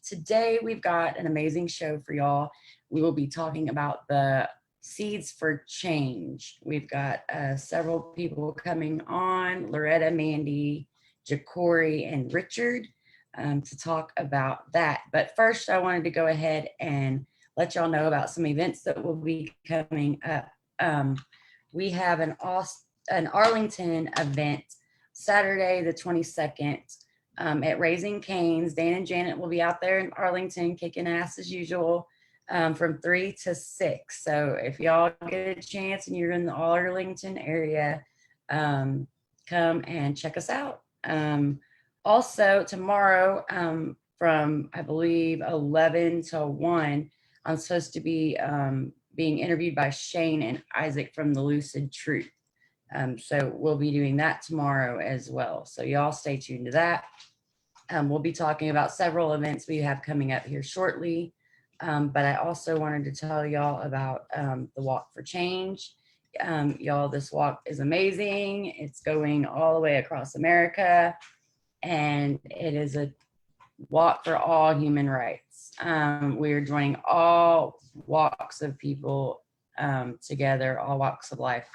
Today we've got an amazing show for y'all. We will be talking about the Seeds for Change. We've got several people coming on, Loretta, Mandi, Ja'Cory, and Richard, to talk about that. But first, I wanted to go ahead and let y'all know about some events that will be coming up. We have an Arlington event Saturday, the 22nd, at Raising Cane's. Dan and Janet will be out there in Arlington kicking ass as usual, from 3 to 6. So if y'all get a chance and you're in the Arlington area, come and check us out. Also tomorrow, from I believe 11 to 1, I'm supposed to be being interviewed by Shane and Isaac from the Lucid Truth. So we'll be doing that tomorrow as well. So y'all stay tuned to that. We'll be talking about several events we have coming up here shortly. But I also wanted to tell y'all about the Walk for Change. Y'all, this walk is amazing. It's going all the way across America, and it is a walk for all human rights. We are joining all walks of people together, all walks of life,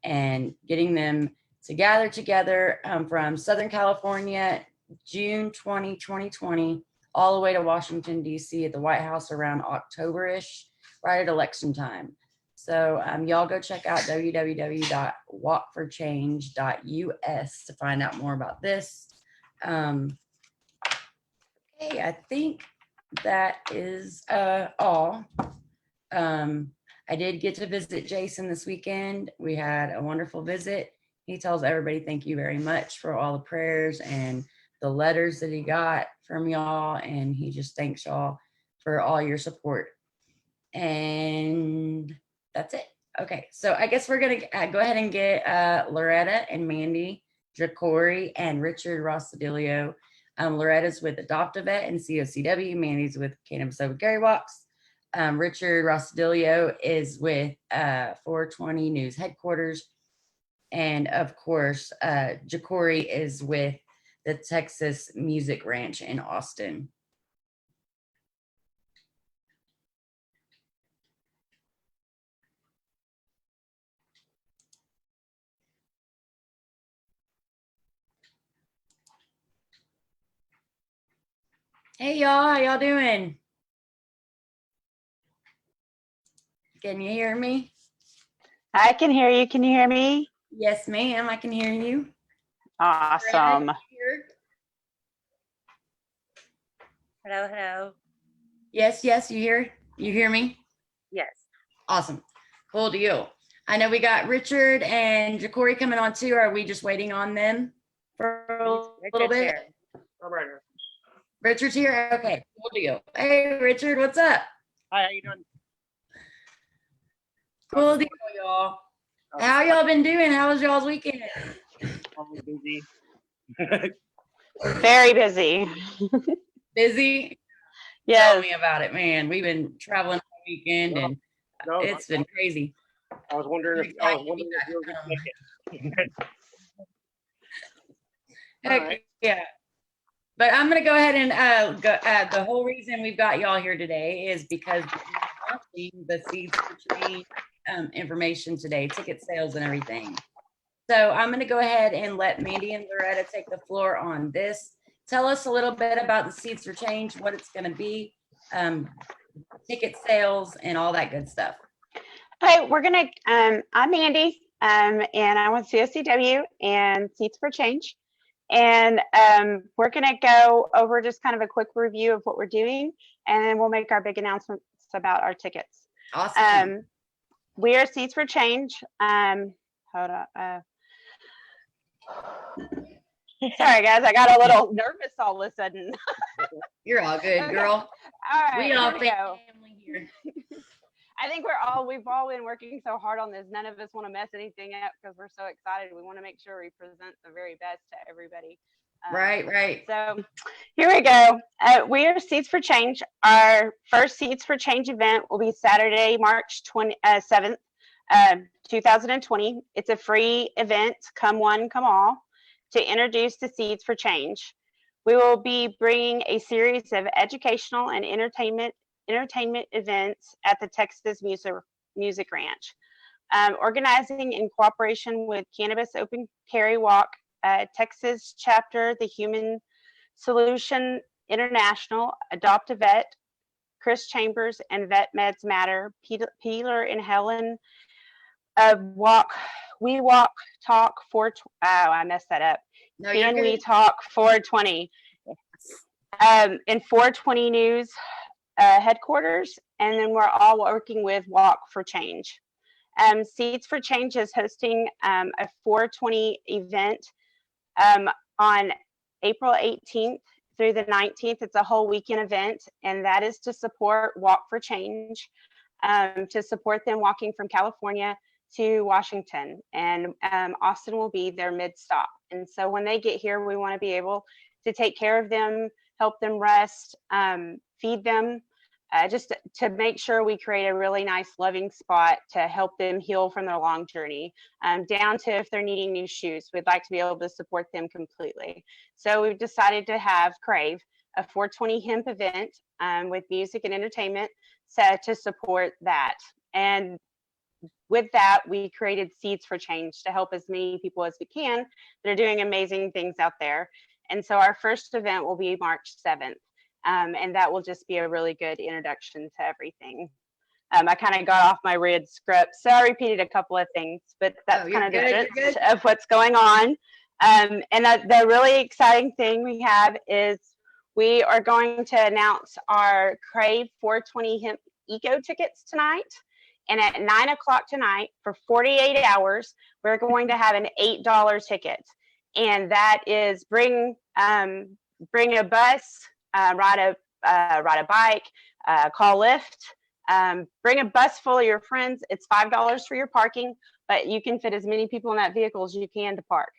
and getting them to gather together from Southern California, June 2020, all the way to Washington, D.C. at the White House around October-ish, right at election time. So y'all go check out www.walkforchange.us to find out more about this. Okay, I think that is all. I did get to visit Jason this weekend. We had a wonderful visit. He tells everybody thank you very much for all the prayers and the letters that he got from y'all, and he just thanks y'all for all your support. And that's it. Okay, so I guess we're gonna go ahead and get Loretta and Mandi, Ja'Cory, and Richard Rossadilio. Loretta's with Adopt a Vet and COCW. Mandi's with Cannabis Over Gary Walks. Richard Rossadilio is with 420 News Headquarters. And of course, Ja'Cory is with the Texas Music Ranch in Austin. Hey y'all, how y'all doing? Can you hear me? I can hear you. Can you hear me? Yes, ma'am, I can hear you. Awesome. Hello, hello. Yes, you hear me? Yes. Awesome. Cool deal. I know we got Richard and Ja'Cory coming on too. Are we just waiting on them for a little bit? Here. I'm right here. Richard's here? Okay, cool deal. Hey, Richard, what's up? Hi, how you doing? Cool deal, y'all. How y'all been doing? How was y'all's weekend? I'm busy. Very busy. Busy? Yes. Tell me about it, man. We've been traveling all weekend and it's been crazy. I was wondering if you were going to make it. Heck, right. yeah. But I'm going to go ahead and the whole reason we've got y'all here today is because we're launching the Seeds for Change information today, ticket sales and everything. So I'm going to go ahead and let Mandi and Loretta take the floor on this. Tell us a little bit about the Seeds for Change, what it's going to be, ticket sales, and all that good stuff. Okay, we're going to, I'm Mandi, and I'm with COCW and Seeds for Change. And we're going to go over just kind of a quick review of what we're doing, and then we'll make our big announcements about our tickets. Awesome. We are Seeds for Change. Hold on. Sorry, guys, I got a little nervous all of a sudden. You're all good, Okay. girl. All right, We all family here. I think we've all been working so hard on this. None of us want to mess anything up because we're so excited. We want to make sure we present the very best to everybody. Right. So here we go. We are Seeds for Change. Our first Seeds for Change event will be Saturday, March 7th, 2020. It's a free event, come one, come all, to introduce the Seeds for Change. We will be bringing a series of educational and entertainment events at the Texas Music Ranch. Organizing in cooperation with Cannabis Open Carry Walk, Texas chapter, the Human Solution International, Adopt a Vet, Chris Chambers, and Vet Meds Matter, Peeler and Helen We Walk Talk for, I messed that up. No, you're Can We good. Talk 420? In 420 News headquarters, and then we're all working with Walk for Change. Seeds for Change is hosting a 420 event on April 18th through the 19th. It's a whole weekend event, and that is to support Walk for Change, to support them walking from California to Washington, and Austin will be their mid-stop. And so when they get here, we want to be able to take care of them, help them rest, feed them, just to make sure we create a really nice loving spot to help them heal from their long journey, down to if they're needing new shoes. We'd like to be able to support them completely. So we've decided to have Crave, a 420 hemp event with music and entertainment set to support that. And with that, we created Seeds for Change to help as many people as we can that are doing amazing things out there. And so our first event will be March 7th. And that will just be a really good introduction to everything. I kind of got off my red script, so I repeated a couple of things, but that's kind of the gist of what's going on. And the really exciting thing we have is we are going to announce our Crave 420 Hemp Eco tickets tonight. And at 9 o'clock tonight, for 48 hours, we're going to have an $8 ticket. And that is bring a bus, ride a bike, call Lyft, bring a bus full of your friends. It's $5 for your parking, but you can fit as many people in that vehicle as you can to park.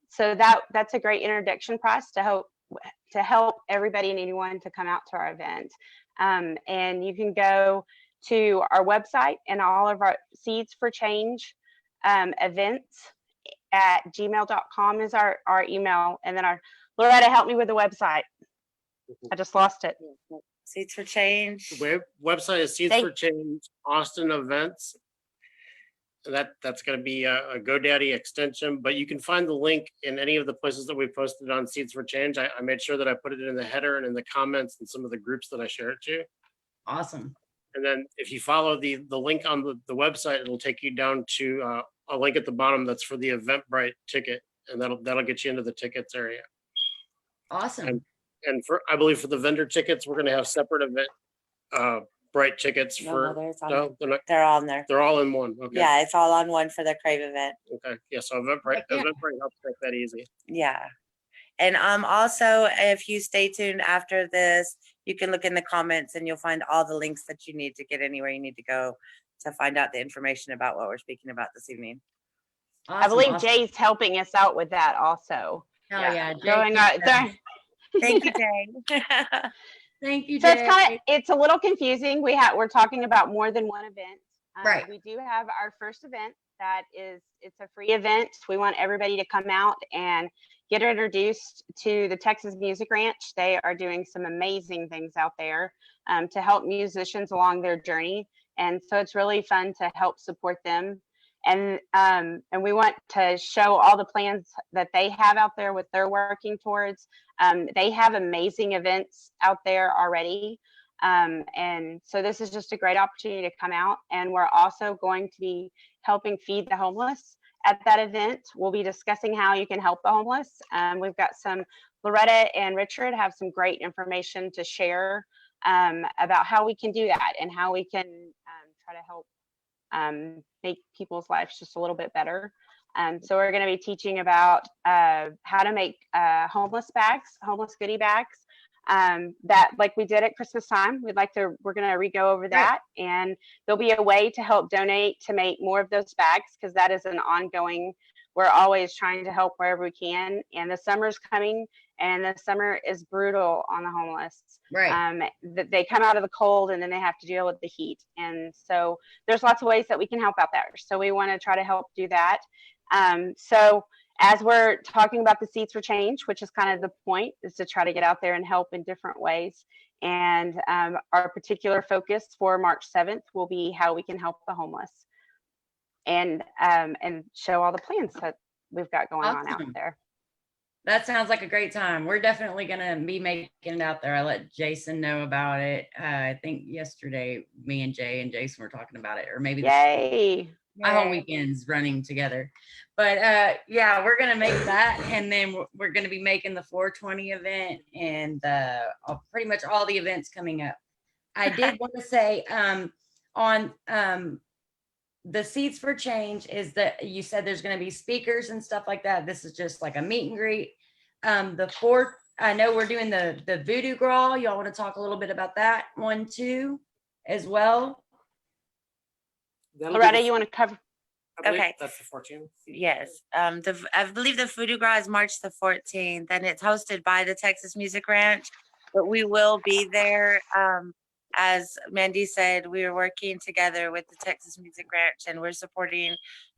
So that's a great introduction price to help everybody and anyone to come out to our event. And you can go to our website, and all of our Seeds for Change events at gmail.com is our email. And then Loretta, help me with the website. I just lost it. Seeds for Change. The website is Seeds for Change Austin Events. That's going to be a GoDaddy extension, but you can find the link in any of the places that we posted on Seeds for Change. I made sure that I put it in the header and in the comments and some of the groups that I share it to. Awesome. And then if you follow the link on the website, it'll take you down to a link at the bottom that's for the Eventbrite ticket, and that'll get you into the tickets area. Awesome. And for, I believe for the vendor tickets, we're going to have separate Eventbrite tickets No, they're all in there. They're all in one. Okay. Yeah, it's all on one for the Crave event. Okay. Yeah. So Eventbrite helps make that easy. Yeah. And also, if you stay tuned after this, you can look in the comments and you'll find all the links that you need to get anywhere you need to go to find out the information about what we're speaking about this evening. Awesome, I believe Jay's helping us out with that also. Oh yeah. Going out there. Thank you, Jay. Thank you, So Jay. it's a little confusing. We're talking about more than one event. Right. We do have our first event it's a free event. We want everybody to come out and get introduced to the Texas Music Ranch. They are doing some amazing things out there to help musicians along their journey. And so it's really fun to help support them. And we want to show all the plans that they have out there, what they're working towards. They have amazing events out there already. And so this is just a great opportunity to come out. And we're also going to be helping feed the homeless at that event. We'll be discussing how you can help the homeless. We've got Loretta and Richard have some great information to share about how we can do that and how we can try to help make people's lives just a little bit better. So we're going to be teaching about how to make homeless goodie bags. That like we did at Christmas time, we're going to re-go over that, and there'll be a way to help donate to make more of those bags, because that is an ongoing, we're always trying to help wherever we can. And the summer's coming, and the summer is brutal on the homeless. Right. They come out of the cold and then they have to deal with the heat. And so there's lots of ways that we can help out there. So we want to try to help do that. So as we're talking about the Seeds for Change, which is kind of the point, is to try to get out there and help in different ways. And our particular focus for March 7th will be how we can help the homeless, and show all the plans that we've got going on out Awesome. there. That sounds like a great time. We're definitely going to be making it out there. I let Jason know about it. I think yesterday, me and Jay and Jason were talking about it, or maybe Yay. my whole weekend's running together. But yeah, we're going to make that. And then we're going to be making the 420 event and pretty much all the events coming up. I did want to say on the Seeds for Change is that you said there's going to be speakers and stuff like that. This is just like a meet and greet. I know we're doing the Voodoo Gras. Y'all want to talk a little bit about that one too, as well? Loretta, you want to cover? Okay. That's the 14th. Yes. I believe the Voodoo Gras is March the 14th, and it's hosted by the Texas Music Ranch, but we will be there. As Mandi said, we are working together with the Texas Music Ranch, and we're supporting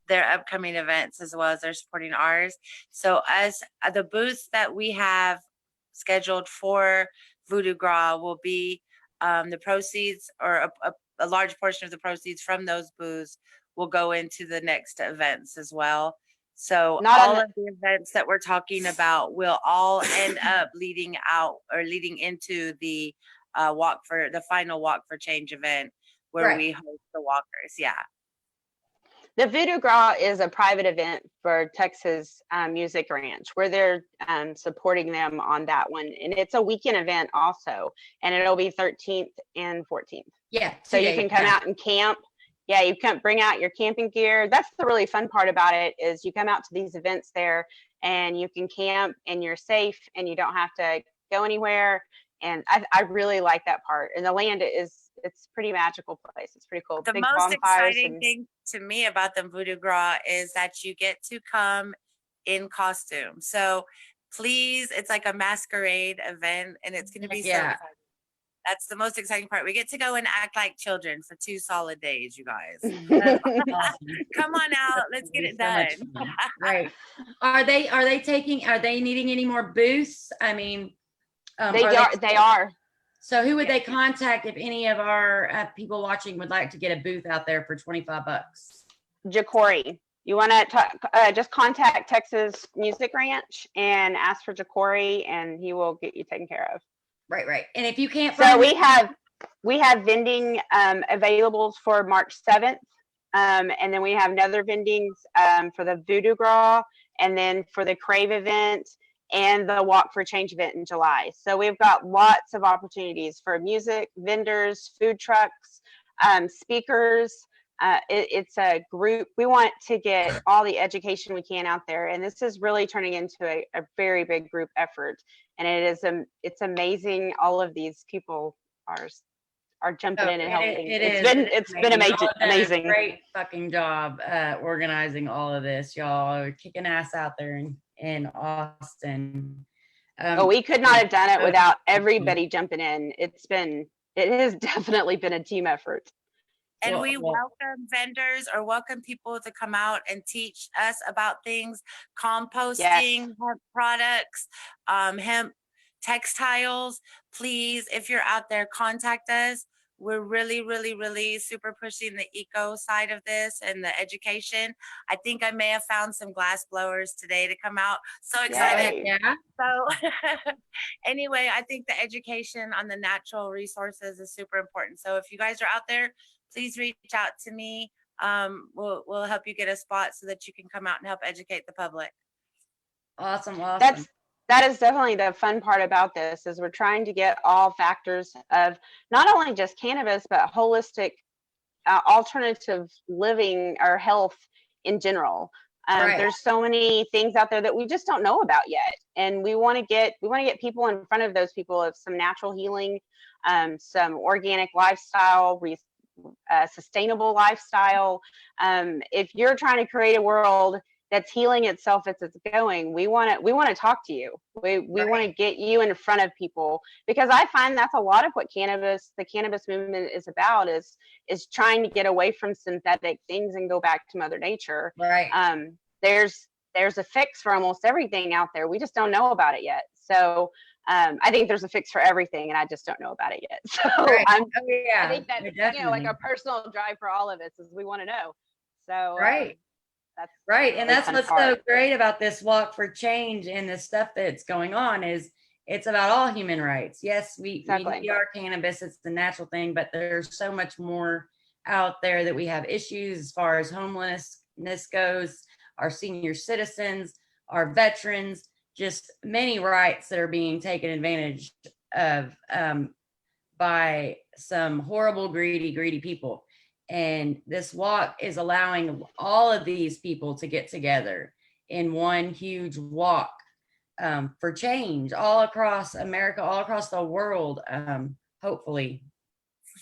their upcoming events as well as they're supporting ours. So as the booths that we have scheduled for Voodoo Gras will be the proceeds, or a large portion of the proceeds from those booths will go into the next events as well. So all of the events that we're talking about will all end up leading into the final Walk for Change event where we host the walkers. Yeah. The Voodoo Gras is a private event for Texas Music Ranch, where they're supporting them on that one. And it's a weekend event also, and it'll be 13th and 14th. Yeah. So you can come out and camp. Yeah, you can bring out your camping gear. That's the really fun part about it, is you come out to these events there and you can camp and you're safe and you don't have to go anywhere. And I really like that part. And the land it's pretty magical place. It's pretty cool. The Big most bonfires exciting thing to me about the Voodoo Gras is that you get to come in costume. So please, it's like a masquerade event, and it's going to be so exciting. That's the most exciting part. We get to go and act like children for 2 solid days, you guys. Come on out. Let's get it done. Right. Are they needing any more booths? I mean, they are. So who would they contact if any of our people watching would like to get a booth out there for $25? Ja'Cory. You want to just contact Texas Music Ranch and ask for Ja'Cory, and he will get you taken care of. Right. And if you can't, so we have vending available for March 7th, and then we have another vendings for the Voodoo Gras, and then for the Crave event and the Walk for Change event in July. So we've got lots of opportunities for music, vendors, food trucks, speakers. It's a group. We want to get all the education we can out there, and this is really turning into a very big group effort. And it's amazing. All of these people are jumping in and helping. It's been amazing. Great fucking job organizing all of this. Y'all are kicking ass out there in Austin. We could not have done it without everybody jumping in. It has definitely been a team effort. And we welcome vendors or welcome people to come out and teach us about things, composting, hemp products, hemp textiles. Please, if you're out there, contact us. We're really, really, really super pushing the eco side of this and the education. I think I may have found some glass blowers today to come out. So excited. Yeah. So anyway, I think the education on the natural resources is super important. So if you guys are out there, please reach out to me. We'll help you get a spot so that you can come out and help educate the public. Awesome. That is definitely the fun part about this, is we're trying to get all factors of not only just cannabis, but holistic alternative living or health in general. There's so many things out there that we just don't know about yet, and we want to get people in front of those people of some natural healing, some organic lifestyle, sustainable lifestyle. If you're trying to create a world that's healing itself as it's going, we want to talk to you. We want to get you in front of people, because I find that's a lot of what the cannabis movement is about, is trying to get away from synthetic things and go back to Mother Nature. Right. There's there's a fix for almost everything out there. We just don't know about it yet. So I think there's a fix for everything, and I just don't know about it yet. So Right. I Yeah, think that's, like a personal drive for all of us is we want to know. So right. that's Right. really And that's fun what's part. so great about this walk for change and the stuff that's going on is it's about all human rights. Yes, we Exactly. need our cannabis, it's the natural thing, but there's so much more out there that we have issues as far as homelessness goes, our senior citizens, our veterans, just many rights that are being taken advantage of by some horrible, greedy people. And this walk is allowing all of these people to get together in one huge walk for change all across America, all across the world, hopefully.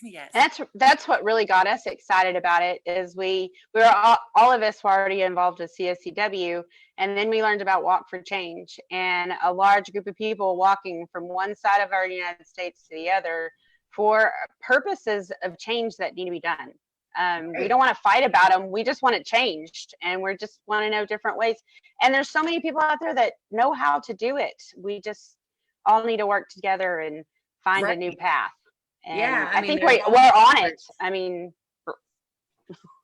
Yes. That's what really got us excited about it is we were all of us were already involved with COCW, and then we learned about Walk for Change and a large group of people walking from one side of our United States to the other for purposes of change that need to be done. We don't want to fight about them. We just want it changed, and we just want to know different ways. And there's so many people out there that know how to do it. We just all need to work together and find a new path. And Yeah, I think we're on it. I mean,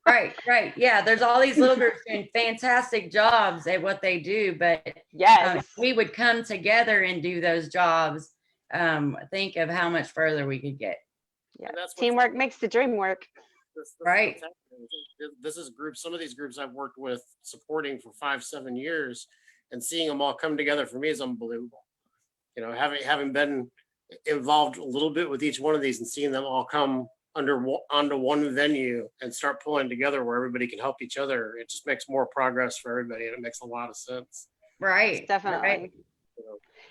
right. Yeah, there's all these little groups doing fantastic jobs at what they do, but yes, we would come together and do those jobs. Think of how much further we could get. Yeah, teamwork makes the dream work. Right. This is groups. Some of these groups I've worked with supporting for 5-7 years, and seeing them all come together for me is unbelievable. You know, having been involved a little bit with each one of these and seeing them all come onto one venue and start pulling together where everybody can help each other, it just makes more progress for everybody, and it makes a lot of sense. Right. Definitely. Right.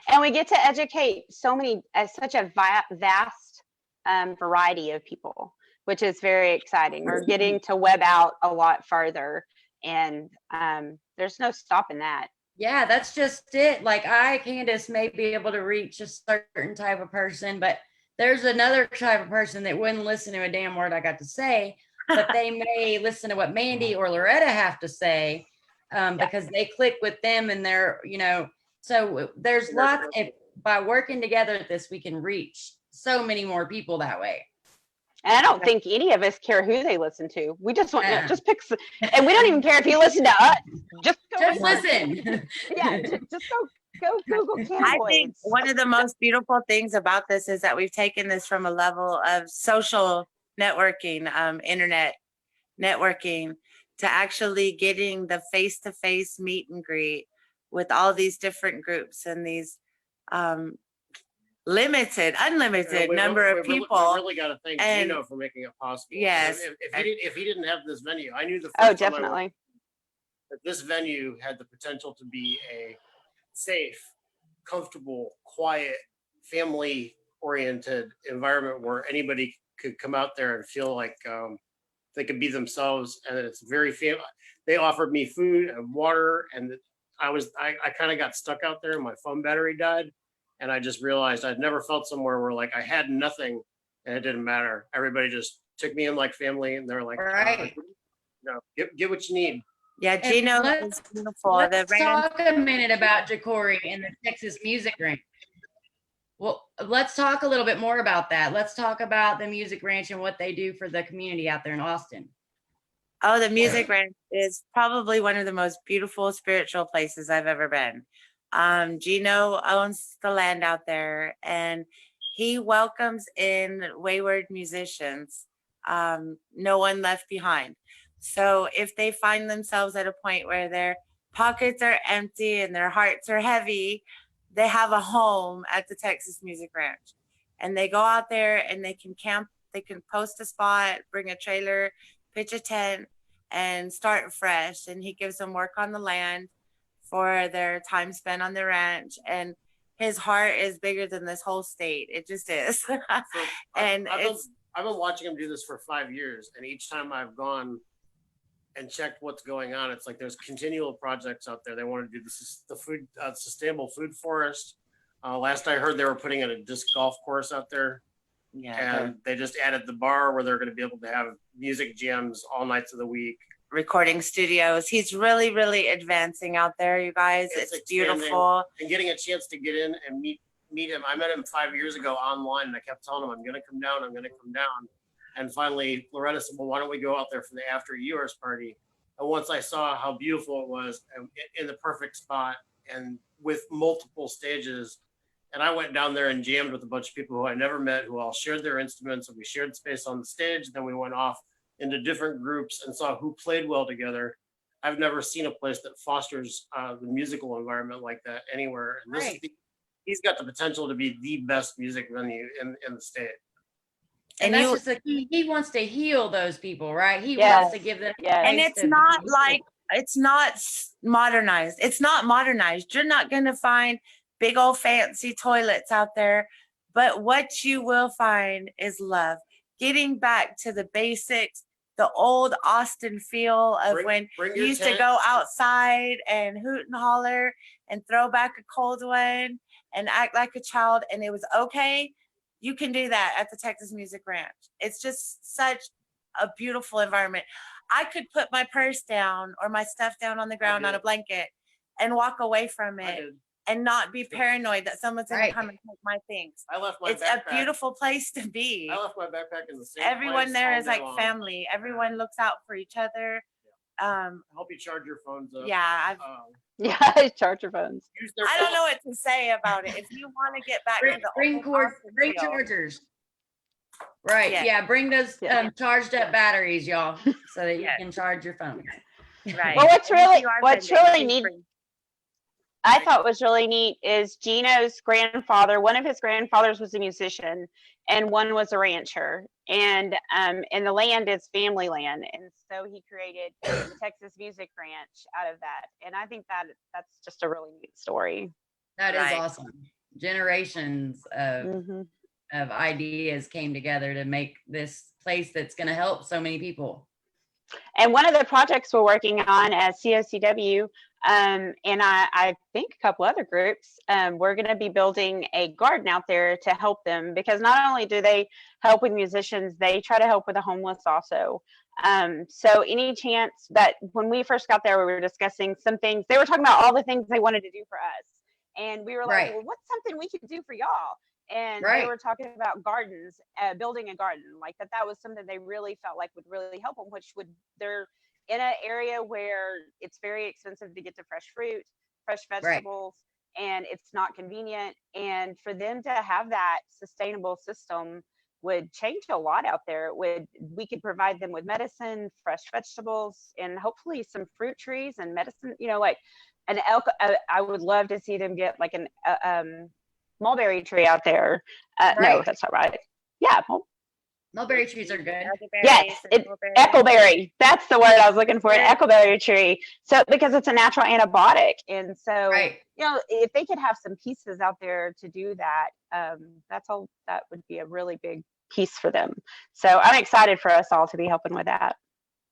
And we get to educate such a vast variety of people, which is very exciting. We're getting to web out a lot farther, and there's no stopping that. Yeah, that's just it. Like Candis, may be able to reach a certain type of person, but there's another type of person that wouldn't listen to a damn word I got to say, but they may listen to what Mandi or Loretta have to say because they click with them and they're, so there's lots by working together at this, we can reach so many more people that way. And I don't think any of us care who they listen to. We just want just pick, and we don't even care if you listen to us. Just listen. Yeah, just go Google Cannabis. I think one of the most beautiful things about this is that we've taken this from a level of social networking, internet networking, to actually getting the face-to-face meet and greet with all these different groups and these unlimited number of people. We really got to thank Gino for making it possible. Yes. If he didn't have this venue, I knew the first time definitely that this venue had the potential to be a safe, comfortable, quiet, family-oriented environment where anybody could come out there and feel like they could be themselves, and it's very family. They offered me food and water, and I kind of got stuck out there, and my phone battery died. And I just realized I'd never felt somewhere where like I had nothing and it didn't matter. Everybody just took me in like family, and they're like, right. Get what you need. Yeah, Gino is beautiful. Let's talk a minute about Ja'Cory and the Texas Music Ranch. Well, let's talk a little bit more about that. Let's talk about the Music Ranch and what they do for the community out there in Austin. Oh, the Music Ranch is probably one of the most beautiful spiritual places I've ever been. Gino owns the land out there, and he welcomes in wayward musicians, no one left behind. So if they find themselves at a point where their pockets are empty and their hearts are heavy, they have a home at the Texas Music Ranch, and they go out there and they can camp, they can post a spot, bring a trailer, pitch a tent, and start fresh. And he gives them work on the land for their time spent on the ranch, and his heart is bigger than this whole state. It just is. And I've been watching him do this for 5 years, and each time I've gone and checked what's going on, it's like there's continual projects out there. They want to do this, the food sustainable food forest. Last I heard, they were putting in a disc golf course out there. Yeah, and they just added the bar where they're going to be able to have music jams all nights of the week. recording studios. He's really, really advancing out there, you guys. It's It's expanding. beautiful. And getting a chance to get in and meet him. I met him 5 years ago online, and I kept telling him, I'm going to come down. I'm going to come down. And finally, Loretta said, well, why don't we go out there for the after yours party? And once I saw how beautiful it was, and in the perfect spot and with multiple stages, and I went down there and jammed with a bunch of people who I never met, who all shared their instruments, and we shared space on the stage. Then we went off into different groups and saw who played well together. I've never seen a place that fosters the musical environment like that anywhere. And this is he's got the potential to be the best music venue in the state. And that's just he wants to heal those people, right? He Yes. wants to give them. Yes. And it's not like, it's not modernized. It's not modernized. You're not going to find big old fancy toilets out there, but what you will find is love. Getting back to the basics, the old Austin feel of when you used to go outside and hoot and holler and throw back a cold one and act like a child, and it was okay. You can do that at the Texas Music Ranch. It's just such a beautiful environment. I could put my purse down or my stuff down on the ground on a blanket and walk away from it and not be paranoid that someone's going to come and take my things. I left my It's backpack. a beautiful place to be. I left my backpack in the same Everyone place there all is day like long. family. Everyone looks out for each other. I hope you charge your phones up. Yeah. Yeah, charge your phones. I don't know what to say about it. If you want to get back to the bring feel. chargers. Right. Yes. Yeah. Bring those Yeah. charged up batteries, y'all, so that you Yes. can charge your phones. Right. Well, what's And if really you are what's friendly, really please neat, bring- I thought was really neat is Gino's grandfather. One of his grandfathers was a musician, and one was a rancher. And the land is family land, and so he created the Texas Music Ranch out of that. And I think that's just a really neat story. That is Right. awesome. Generations of Mm-hmm. ideas came together to make this place that's going to help so many people. And one of the projects we're working on at COCW, and I think a couple other groups, we're going to be building a garden out there to help them, because not only do they help with musicians, they try to help with the homeless also. So any chance that when we first got there, we were discussing some things, they were talking about all the things they wanted to do for us. And we were like, Right. well, what's something we could do for y'all? And Right. they were talking about gardens, building a garden, like that was something they really felt like would really help them, they're in an area where it's very expensive to get to fresh fruit, fresh vegetables, and it's not convenient. And for them to have that sustainable system would change a lot out there. We could provide them with medicine, fresh vegetables, and hopefully some fruit trees and medicine, like an elk. I would love to see them get like an mulberry tree out there. No, Right. that's not right. Yeah. Mulberry trees are good. Yes, echoberry. That's the word I was looking for, an echoberry tree. So because it's a natural antibiotic. And so, Right. if they could have some pieces out there to do that, that would be a really big piece for them. So I'm excited for us all to be helping with that.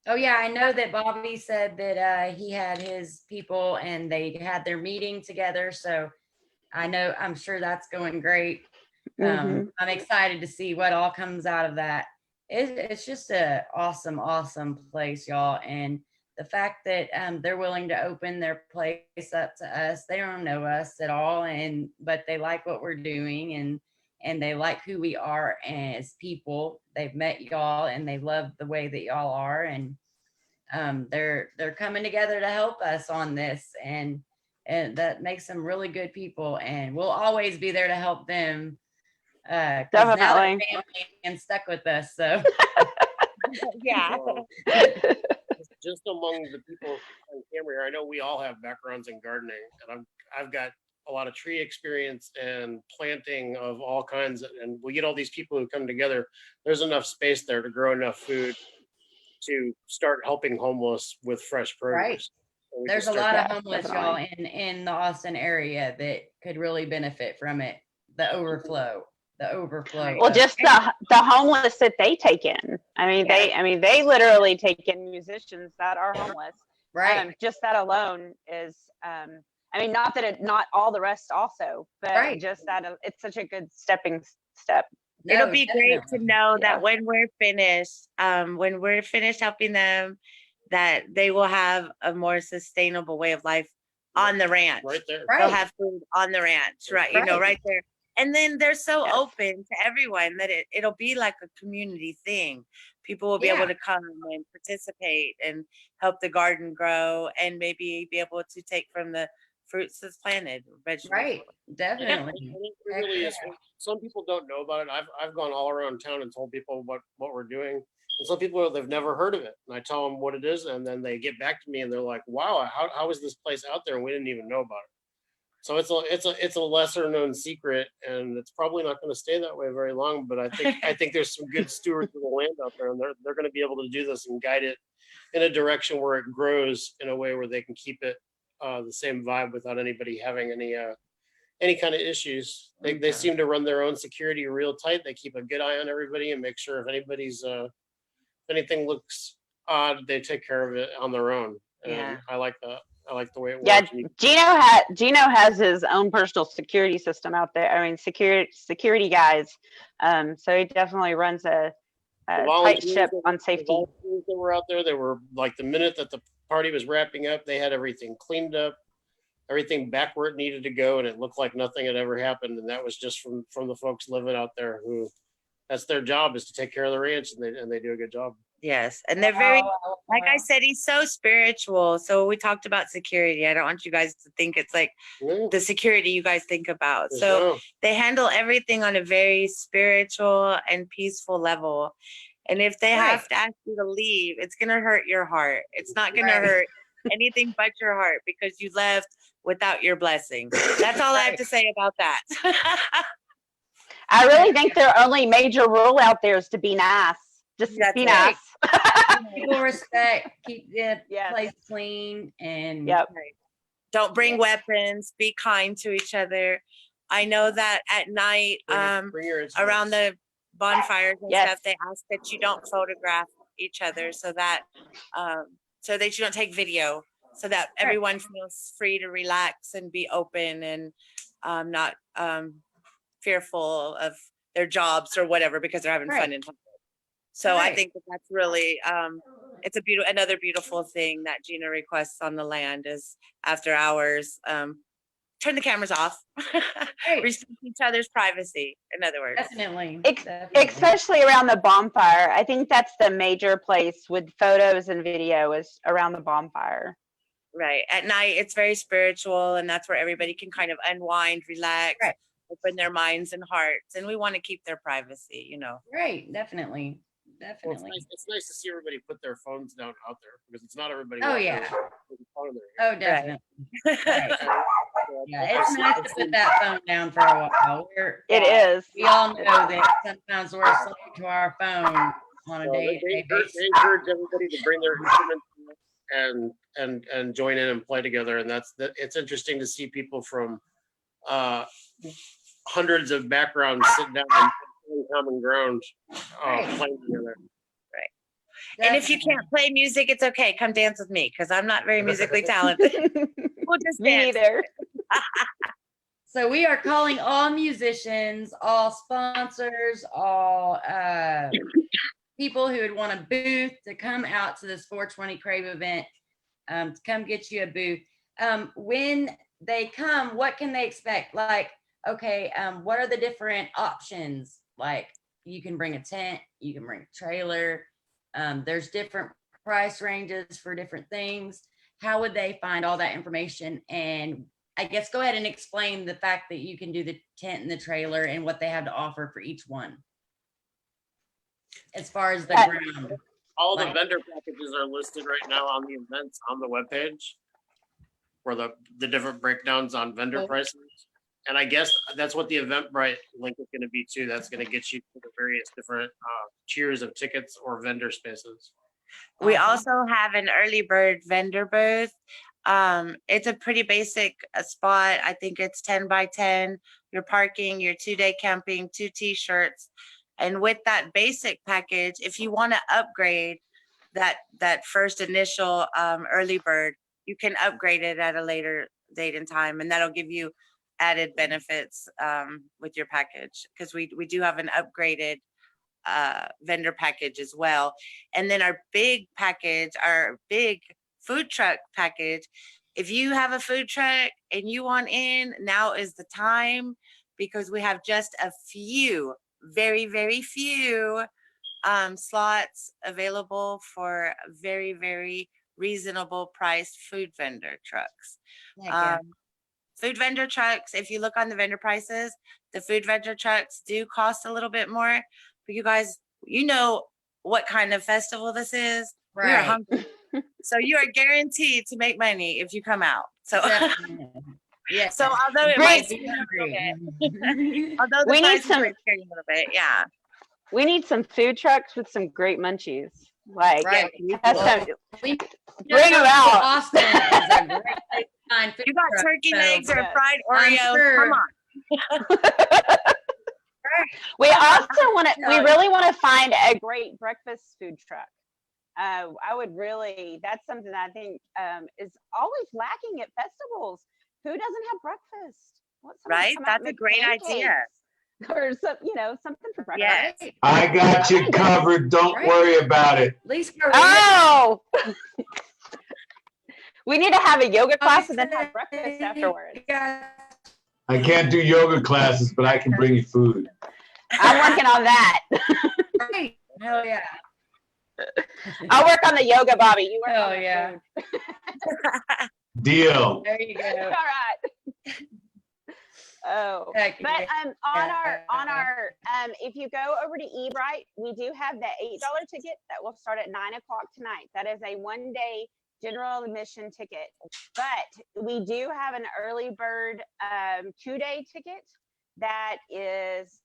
Oh yeah, I know that Bobby said that he had his people and they had their meeting together. So I'm sure that's going great. I'm excited to see what all comes out of that. It's just a awesome place, y'all. And the fact that they're willing to open their place up to us, they don't know us at all, but they like what we're doing and they like who we are as people. They've met y'all and they love the way that y'all are, and they're coming together to help us on this, and that makes them really good people, and we'll always be there to help them. 'Cause now they're Definitely. family and stuck with us, so Yeah. Just among the people on camera here, I know we all have backgrounds in gardening, and I've got a lot of tree experience and planting of all kinds, and we get all these people who come together. There's enough space there to grow enough food to start helping homeless with fresh produce. Right. So we there's a can lot start- of homeless y'all in the Austin area that could really benefit from it. The overflow. Well, of- just the homeless that they take in. They literally take in musicians that are homeless. right. Just that alone is, not all the rest also, but Right. just that it's such a good stepping step. It'll No, be great to definitely. know Yeah. that when we're finished helping them, that they will have a more sustainable way of life on the ranch. Right there. They'll Right. have food on the ranch, right? You know, Right. right there. And then they're so Yes. open to everyone that it'll be like a community thing. People will be able Yeah. to come and participate and help the garden grow, and maybe be able to take from the fruits that's planted, vegetables. Right. And Definitely. it Heck really yeah. is. Some people don't know about it. I've gone all around town and told people what we're doing. And some people, they've never heard of it. And I tell them what it is, and then they get back to me and they're like, wow, how is this place out there? And we didn't even know about it. So it's a lesser known secret, and it's probably not going to stay that way very long. But I think there's some good stewards of the land out there, and they're going to be able to do this and guide it in a direction where it grows in a way where they can keep it the same vibe without anybody having any kind of issues. They seem to run their own security real tight. They keep a good eye on everybody and make sure if anything looks odd, they take care of it on their own. And Yeah. I like that. I like the way it Yeah, works. And Gino has his own personal security system out there. I mean, security guys. So he definitely runs a tight volunteers ship that- on the safety. volunteers that were out there, they were like the minute that the party was wrapping up, they had everything cleaned up, everything back where it needed to go, and it looked like nothing had ever happened. And that was just from the folks living out there who, that's their job, is to take care of the ranch, and they do a good job. Yes. And they're very, Wow, like I wow. said, he's so spiritual. So we talked about security. I don't want you guys to think it's like Yeah, the security you guys think about. there's So no- they handle everything on a very spiritual and peaceful level. And if they Right. have to ask you to leave, it's going to hurt your heart. It's not going to Right. hurt anything but your heart, because you left without your blessing. That's all I have Right. to say about that. I really think their only major rule out there is to be nice. Just That's be it. nice. People respect, keep the Yes. place clean, and Yep. Don't bring Yeah. weapons. Be kind to each other. I know that at night, bring your around instruments. the bonfires and Yes. stuff, they ask that you don't photograph each other, so that you don't take video, so that everyone feels free to relax and be open and not fearful of their jobs or whatever, because they're having Right. fun in public. So I Right. think that's really it's another beautiful thing that Gina requests on the land is after hours, turn the cameras off. Right. Respect each other's privacy, in other words. definitely, Ex- definitely. Especially around the bonfire. I think that's the major place with photos and video is around the bonfire. Right. At night, it's very spiritual, and that's where everybody can kind of unwind, relax, Right. open their minds and hearts. And we want to keep their privacy, you know. Right, definitely, Well, definitely. it's nice to see everybody put their phones down out there, because it's not everybody. Oh, out there yeah. with a phone in their hand. Oh, definitely. Right. So Yeah, it's nice to put that phone down for a while. It is. We all know that sometimes we're a slave to our phone on a So they day-to-day basis. encourage everybody to bring their instruments and join in and play together. And it's interesting to see people from hundreds of backgrounds sit down and find common ground Right. playing together. And if you Definitely. can't play music, it's okay. Come dance with me, because I'm not very musically talented. We'll just Me dance. neither. So we are calling all musicians, all sponsors, all people who would want a booth to come out to this 420 Crave event, to come get you a booth. When they come, what can they expect? Like, okay, what are the different options? Like, you can bring a tent, you can bring a trailer. There's different price ranges for different things. How would they find all that information? And I guess go ahead and explain the fact that you can do the tent and the trailer and what they have to offer for each one. As far as the ground. All the Like- vendor packages are listed right now on the events on the webpage, where the different breakdowns on vendor Cool. prices. And I guess that's what the Eventbrite link is going to be too. That's going to get you to the various different tiers of tickets or vendor spaces. We Awesome. also have an early bird vendor booth. It's a pretty basic spot. I think it's 10 by 10. Your parking, your 2-day camping, 2 t-shirts. And with that basic package, if you want to upgrade that first initial early bird, you can upgrade it at a later date and time, and that'll give you added benefits with your package, because we do have an upgraded vendor package as well. And then our big package, our big food truck package, if you have a food truck and you want in, now is the time, because we have just a few, very, very few slots available for very, very reasonable priced food vendor trucks. Heck yeah. Food vendor trucks, if you look on the vendor prices, the food vendor trucks do cost a little bit more. But you guys, you know what kind of festival this is. We are Right. hungry. So you are guaranteed to make money if you come out. So, Definitely. Yeah. so although it Great. might seem a little bit, although the We need prices some- might scare you a little bit, yeah. We need some food trucks with some great munchies. Like, Right. that's Well, some- we bring them out. Austin is a great place to find food You got trucks, turkey so legs or yes. fried I'm Oreos. sure. Come on. We also want to, we Yeah. really want to find a great breakfast food truck. I would really, that's something that I think is always lacking at festivals. Who doesn't have breakfast? Want someone to Right? come out and That's a make great idea. pancakes or some, something for breakfast. Yes. Right. I got you covered. Don't Right. worry about it. At least for Oh, we need to have a yoga class and then have breakfast afterwards. I can't do yoga classes, but I can bring you food. I'm working on that. Right. Hell yeah. I'll work on the yoga, Bobby. You work Hell on the yeah. food. Deal. There you All go. right. Oh, Heck but yeah. on our if you go over to eBrite, we do have the $8 ticket that will start at 9 o'clock tonight. That is a 1-day general admission ticket, but we do have an early bird 2-day ticket that is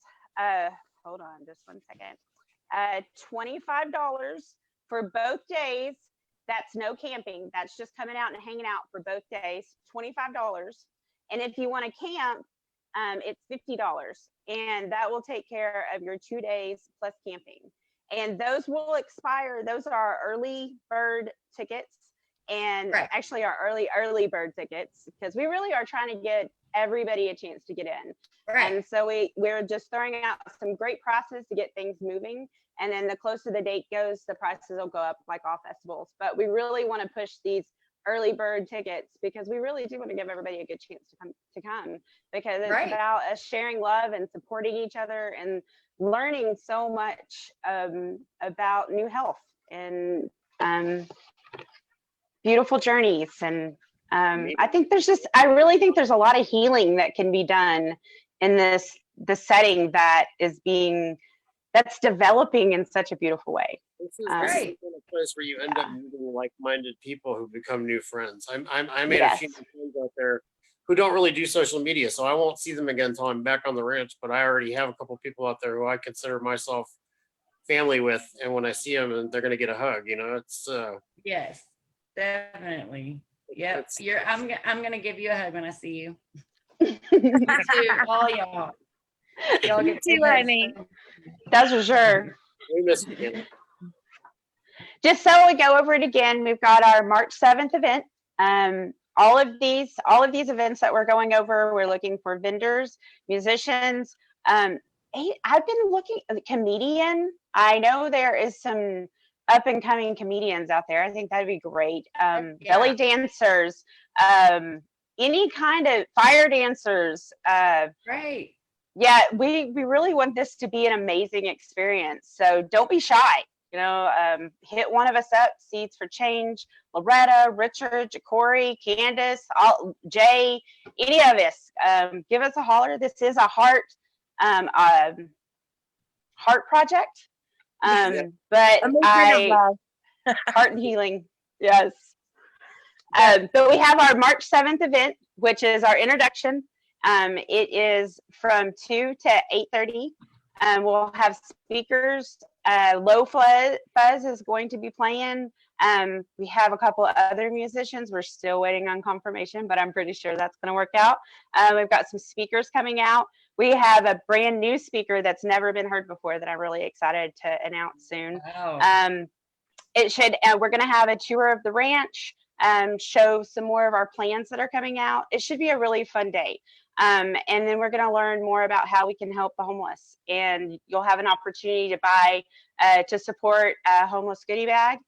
hold on just one second, $25 for both days. That's no camping, that's just coming out and hanging out for both days, $25. And if you want to camp, it's $50, and that will take care of your 2 days plus camping. And those will expire. Those are our early bird tickets, and Right. actually our early bird tickets, because we really are trying to get everybody a chance to get in. Right. And so we're just throwing out some great prices to get things moving. And then the closer the date goes, the prices will go up like all festivals. But we really want to push these early bird tickets because we really do want to give everybody a good chance to come because it's Right. about us sharing love and supporting each other and learning so much about new health and beautiful journeys. And I really think there's a lot of healing that can be done in the setting that's developing in such a beautiful way. This is Right. the kind of place where you end up meeting like-minded people who become new friends. I made Yes. a few new friends out there who don't really do social media, so I won't see them again until I'm back on the ranch. But I already have a couple people out there who I consider myself family with, and when I see them, and they're gonna get a hug. It's Yes. Definitely. Yep. It's- I'm gonna give you a hug when I see you. To all y'all. Y'all You get too, big hugs honey. from- That's for sure. we miss you, Ken. Just so we go over it again, we've got our March 7th event. All of these events that we're going over, we're looking for vendors, musicians. I've been looking at the comedian. I know there is some up and coming comedians out there. I think that'd be great. Yeah. Belly dancers, any kind of fire dancers. Right. Yeah, we really want this to be an amazing experience. So don't be shy. Hit one of us up. Seeds for Change, Loretta, Richard, Ja'Cory, Candis, Jay, any of us. Give us a holler. This is a heart project. But A movement of love. heart and healing. Yes. But we have our March 7th event, which is our introduction. It is from 2 to 8:30. We'll have speakers. Low Fuzz is going to be playing. We have a couple of other musicians. We're still waiting on confirmation, but I'm pretty sure that's going to work out. We've got some speakers coming out. We have a brand new speaker that's never been heard before that I'm really excited to announce soon. Wow. We're going to have a tour of the ranch, show some more of our plans that are coming out. It should be a really fun day. And then we're going to learn more about how we can help the homeless. And you'll have an opportunity to buy, to support a homeless goodie bag,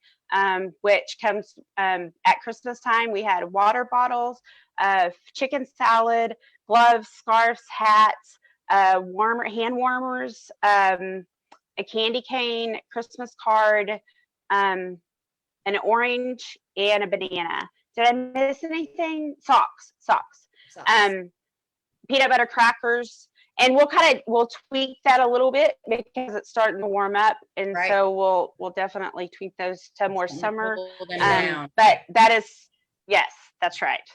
which comes at Christmas time. We had water bottles, chicken salad, gloves, scarves, hats, hand warmers, a candy cane, Christmas card, an orange, and a banana. Did I miss anything? Socks. Peanut butter crackers, and we'll tweak that a little bit because it's starting to warm up, and Right. so we'll definitely tweak those to more summer. Cool them down. But that is, yes, that's right.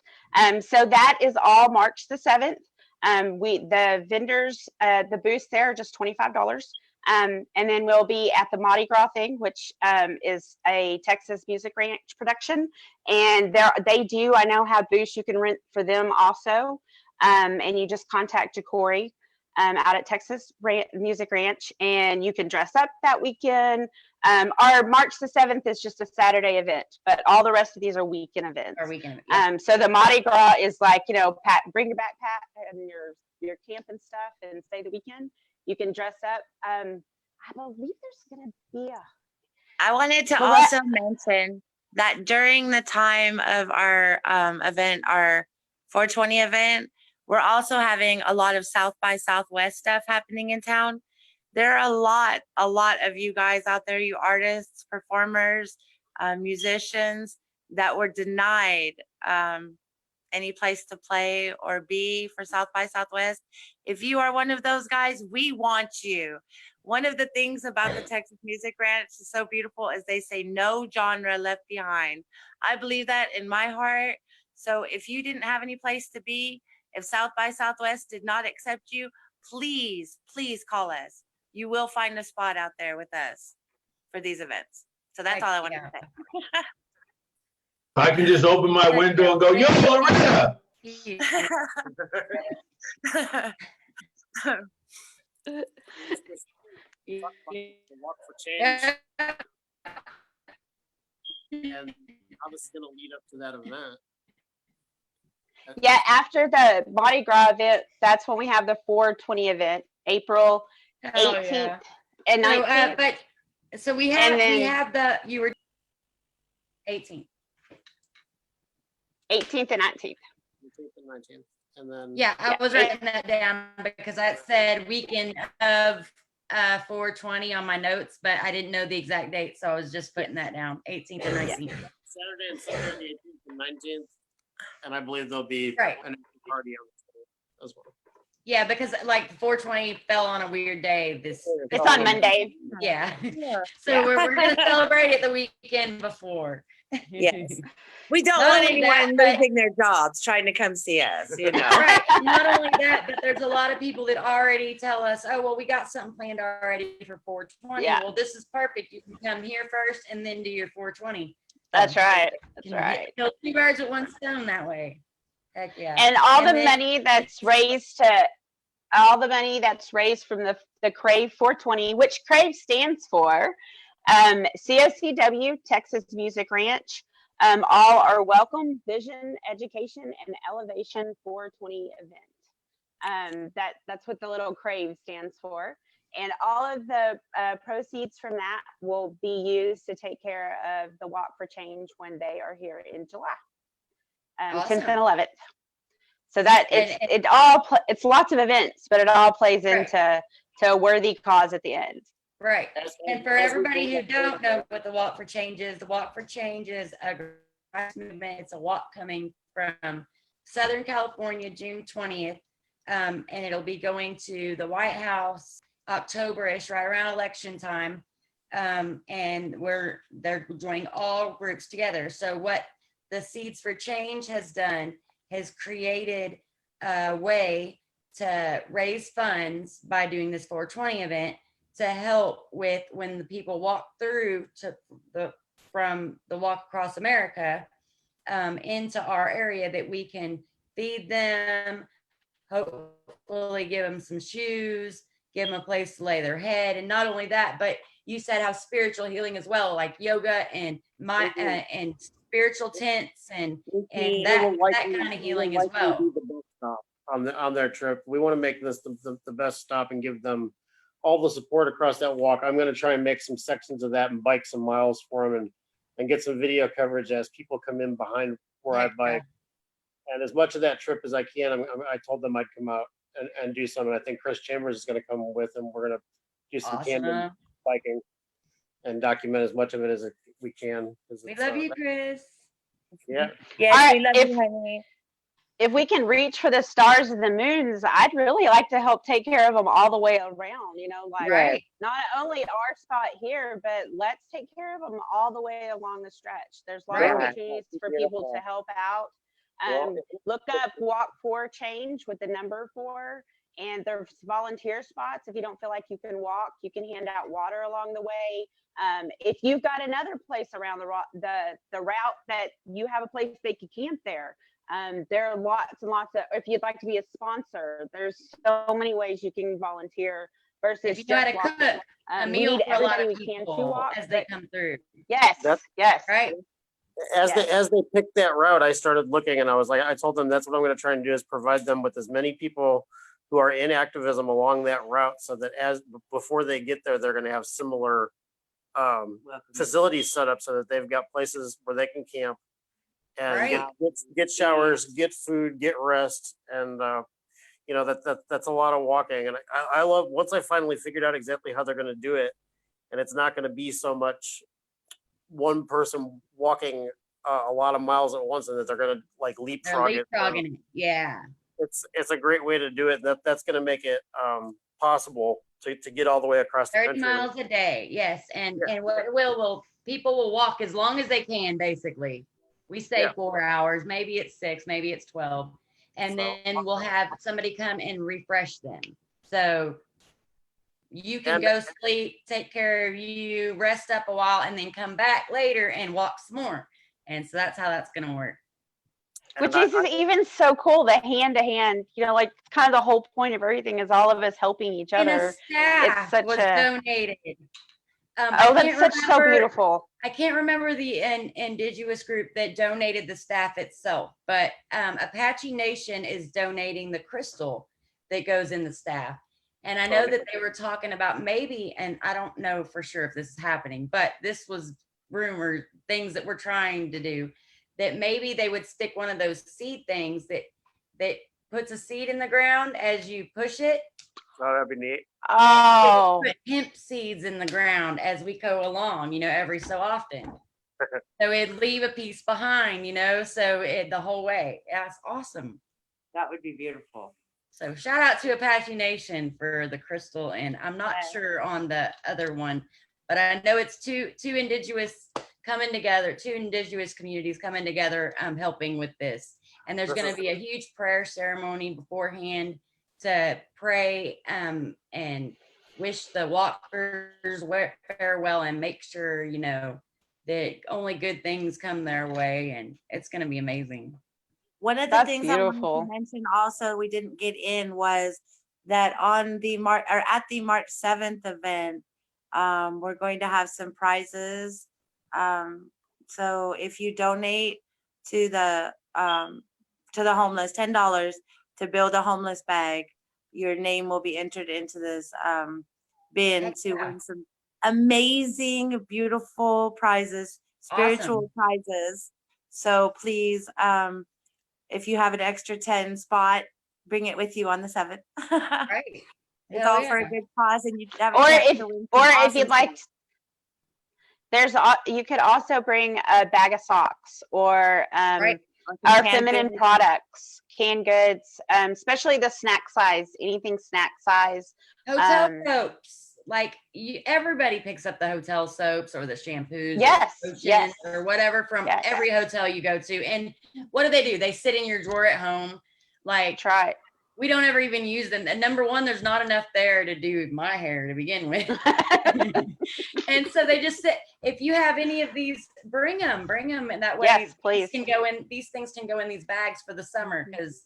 So that is all March the 7th. The vendors, the booths there are just $25. And then we'll be at the Mardi Gras thing, which is a Texas Music Ranch production, and they do, I know, have booths you can rent for them also. And you just contact Corey out at Texas Music Ranch, and you can dress up that weekend. Our March the 7th is just a Saturday event, but all the rest of these are weekend events. So the Mardi Gras is like, bring your backpack and your camp and stuff and stay the weekend. You can dress up. I believe there's going to be I wanted to also mention that during the time of our event, our 420 event, we're also having a lot of South by Southwest stuff happening in town. There are a lot of you guys out there, you artists, performers, musicians that were denied any place to play or be for South by Southwest. If you are one of those guys, we want you. One of the things about the Texas Music Ranch is so beautiful is they say no genre left behind. I believe that in my heart. So if you didn't have any place to be, if South by Southwest did not accept you, please call us. You will find a spot out there with us for these events. So that's all I wanted to say. I can just open my window and go, yo, Loretta. Walk for change. And how this is going to lead up to that event. Yeah, after the Mardi Gras event, that's when we have the 420 event, April 18th and 19th. So we have you were 18th. 18th and 19th. 18th and 19th. And then I was writing that down because that said weekend of 420 on my notes, but I didn't know the exact date, so I was just putting that down. 18th and 19th. Saturday and Sunday, the 18th and 19th. And I believe there'll be an party on the as well. Yeah, because like 420 fell on a weird day. It's on Monday. Yeah. So we're going to celebrate it the weekend before. Yes. We don't want anyone losing their jobs trying to come see us, Right. Not only that, but there's a lot of people that already tell us, oh, well, we got something planned already for 420. Yeah. Well, this is perfect. You can come here first and then do your 420. That's right. That's right. Kill two birds with one stone that way. Heck yeah. And the money that's raised from the Crave 420, which Crave stands for COCW, Texas Music Ranch. All are welcome, vision, education, and elevation 420 event. That's what the little Crave stands for. And all of the proceeds from that will be used to take care of the Walk for Change when they are here in July, 10th and 11th. So that it's lots of events, but it all plays into a worthy cause at the end. Right. And for everybody who don't know what the Walk for Change is a grassroots movement. It's a walk coming from Southern California, June 20th. And it'll be going to the White House October-ish, right around election time. And they're joining all groups together. So what the Seeds for Change has done has created a way to raise funds by doing this 420 event to help with when the people walk through from the Walk Across America into our area, that we can feed them, hopefully give them some shoes, give them a place to lay their head. And not only that, but you said how spiritual healing as well, like yoga and and spiritual tents and that kind of healing as well. on their trip. We want to make this the best stop and give them all the support across that walk. I'm going to try and make some sections of that and bike some miles for them and get some video coverage as people come in behind where I bike. And as much of that trip as I can, I told them I'd come out and do some. And I think Chris Chambers is going to come with, and we're going to do some tandem biking and document as much of it as we can. We love you, Chris. Yeah. Yes, we love you, honey. If we can reach for the stars and the moons, I'd really like to help take care of them all the way around, you know, like Right. not only our spot here, but let's take care of them all the way along the stretch. There's a lot of Right. opportunities for people to help out. Look up Walk for Change with the number 4, and there's volunteer spots. If you don't feel like you can walk, you can hand out water along the way. If you've got another place around the route that you have a place they can camp there. There are lots and lots of, if you'd like to be a sponsor, there's so many ways you can volunteer versus If you got to just walking. cook a We meal need for a lot everybody of we can to people walk, as they but- come through, Yes, yes. right? As Yes. they picked that route, I started looking, and I was like, I told them that's what I'm going to try and do is provide them with as many people who are in activism along that route, so that before they get there, they're going to have similar facilities set up so that they've got places where they can camp and Right. get showers, get food, get rest, and you know that's a lot of walking. And I love once I finally figured out exactly how they're going to do it, and it's not going to be so much one person walking a lot of miles at once, and that they're going to like They're leapfrog it. leapfrogging it. Yeah. It's a great way to do it. That's going to make it possible to get all the way across the 30 country. miles a day. Yes. And Yeah. and what it will people will walk as long as they can, basically. We say Yeah. 4 hours, maybe it's 6, maybe it's 12. And So- then we'll have somebody come and refresh them. So you can And- go sleep, take care of you, rest up a while, and then come back later and walk some more. And so that's how that's going to work. Which And is even so cool, the hand to hand, you know, like kind of the whole point of everything is all of us helping each And other. the staff such was a- donated. Oh, that's such so beautiful. I can't remember the indigenous group that donated the staff itself, but Apache Nation is donating the crystal that goes in the staff. And I know that they were talking about maybe, and I don't know for sure if this is happening, but this was rumored, things that we're trying to do, that maybe they would stick one of those seed things that puts a seed in the ground as you push it. Oh, that'd be neat. Oh, Put hemp seeds in the ground as we go along, every so often. So it'd leave a piece behind, so the whole way. Yeah, it's awesome. That would be beautiful. So shout out to Apache Nation for the crystal, and I'm not Yes. sure on the other one, but I know it's two indigenous coming together, two indigenous communities coming together, helping with this. And there's going to be a huge prayer ceremony beforehand to pray and wish the walkers farewell and make sure that only good things come their way, and it's going to be amazing. One of the That's things I wanted beautiful. to mention also we didn't get in was that on the at the March 7th event, we're going to have some prizes. So if you donate to the homeless, $10 to build a homeless bag, your name will be entered into this bin Heck to yeah. win some amazing, beautiful prizes, spiritual prizes. So please, if you have an extra 10 spot, bring it with you on the 7th. Right. It's Hell all for yeah. a good cause, and you have a Or chance if- to win or some if awesome you'd like, stuff. you could also bring a bag of socks or Right. Or some our canned feminine goods. products, canned goods, especially the snack size, anything snack size. Hotel soaps. Like everybody picks up the hotel soaps or the shampoos, or Yes, lotions yes. or whatever from Yes. every hotel you go to. And what do? They sit in your drawer at home. Like Try it. we don't ever even use them. And number one, there's not enough there to do my hair to begin with. And so they just sit. If you have any of these, bring them, and that way Yes, please. these things can go in these bags for the summer. Because